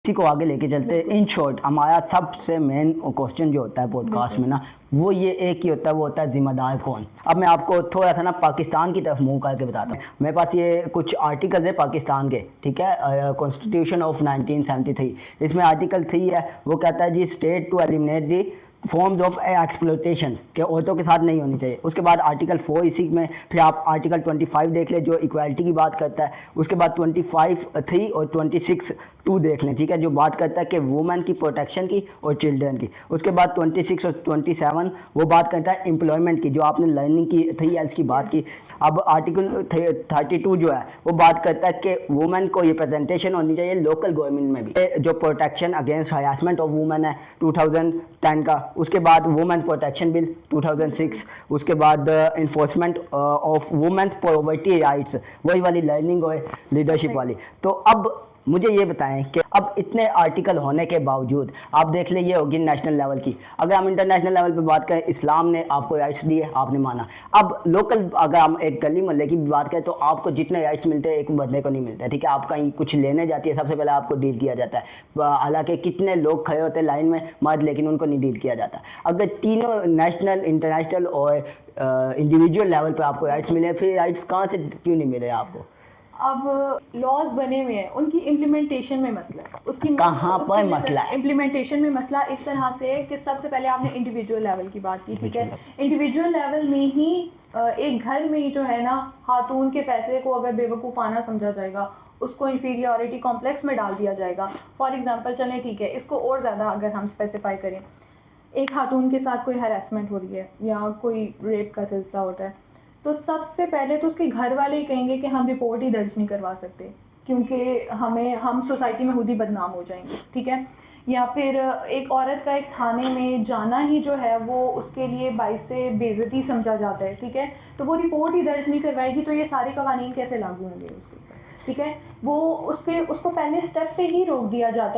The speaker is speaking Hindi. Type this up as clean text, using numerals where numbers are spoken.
इसी को आगे लेके चलते हैं। इन शॉर्ट हमारा सबसे मेन क्वेश्चन जो होता है पॉडकास्ट में ना, वो ये एक ही होता है, वो होता है जिम्मेदार कौन। अब मैं आपको थोड़ा सा ना पाकिस्तान की तरफ मुंह करके बताता हूँ। मेरे पास ये कुछ आर्टिकल्स है पाकिस्तान के, ठीक है, कॉन्स्टिट्यूशन ऑफ 1973। इसमें आर्टिकल 3 है, वो कहता है the state to eliminate the forms of exploitation के औरतों के साथ नहीं होनी चाहिए। उसके बाद आर्टिकल 4 इसी में, फिर आप आर्टिकल 25 देख लें जो इक्वालिटी की बात करता है। उसके बाद 25(3) और 26(2) देख लें, ठीक है, जो बात करता है कि वुमेन की प्रोटेक्शन की और चिल्ड्रन की। उसके बाद 26 और 27 वो बात करता है एम्प्लॉयमेंट की, जो आपने लर्निंग की 3 Ls की बात की। अब आर्टिकल 32 जो है वो बात करता है कि वुमेन को रिप्रेजेंटेशन होनी चाहिए लोकल गवर्नमेंट में भी। जो protection against harassment of women है 2010 का। उसके बाद वुमेन्स प्रोटेक्शन बिल 2006। उसके बाद enforcement of women's poverty rights, वही वाली लर्निंग और लीडरशिप वाली। तो अब मुझे ये बताएं कि अब इतने आर्टिकल होने के बावजूद आप देख ले, ये होगी नेशनल लेवल की। अगर हम इंटरनेशनल लेवल पे बात करें, इस्लाम ने आपको राइट्स दिए, आपने माना। अब लोकल अगर हम एक गली मोहल्ले की बात करें तो आपको जितने राइट्स मिलते हैं एक बंदे को नहीं मिलते, ठीक है। आप कहीं कुछ लेने जाती है, सबसे पहले आपको डील किया जाता है। हालांकि कितने लोग खड़े होते हैं लाइन में मर्द, लेकिन उनको नहीं डील किया जाता। अगर तीनों नेशनल, इंटरनेशनल और इंडिविजुअल लेवल पर आपको राइट्स मिले, फिर राइट्स कहाँ से क्यों नहीं मिले आपको? अब लॉज बने हुए हैं, उनकी इम्प्लीमेंटेशन में मसला है। उसकी कहाँ पर मसला है? इम्प्लीमेंटेशन में मसला इस तरह से कि सबसे पहले आपने इंडिविजुअल लेवल की बात की, ठीक है। इंडिविजुअल लेवल में ही एक घर में ही जो है ना, खातून के पैसे को अगर बेवकूफ़ाना समझा जाएगा, उसको इंफीरियरिटी कॉम्प्लेक्स में डाल दिया जाएगा। फॉर एग्जांपल चलें, ठीक है, इसको और ज़्यादा अगर हम स्पेसिफाई करें, एक खातून के साथ कोई हरासमेंट हो रही है या कोई रेप का सिलसिला होता है, तो सबसे पहले तो उसके घर वाले ही कहेंगे कि हम रिपोर्ट ही दर्ज नहीं करवा सकते, क्योंकि हम सोसाइटी में खुद ही बदनाम हो जाएंगे, ठीक है। या फिर एक औरत का एक थाने में जाना ही जो है वो उसके लिए बाइस से बेइज्जती समझा जाता है, ठीक है। तो वो रिपोर्ट ही दर्ज नहीं करवाएगी, तो ये सारे कवानीन कैसे लागू होंगे उसके ऊपर, ठीक है। वो उसको पहले स्टेप पे ही रोक दिया जाता है।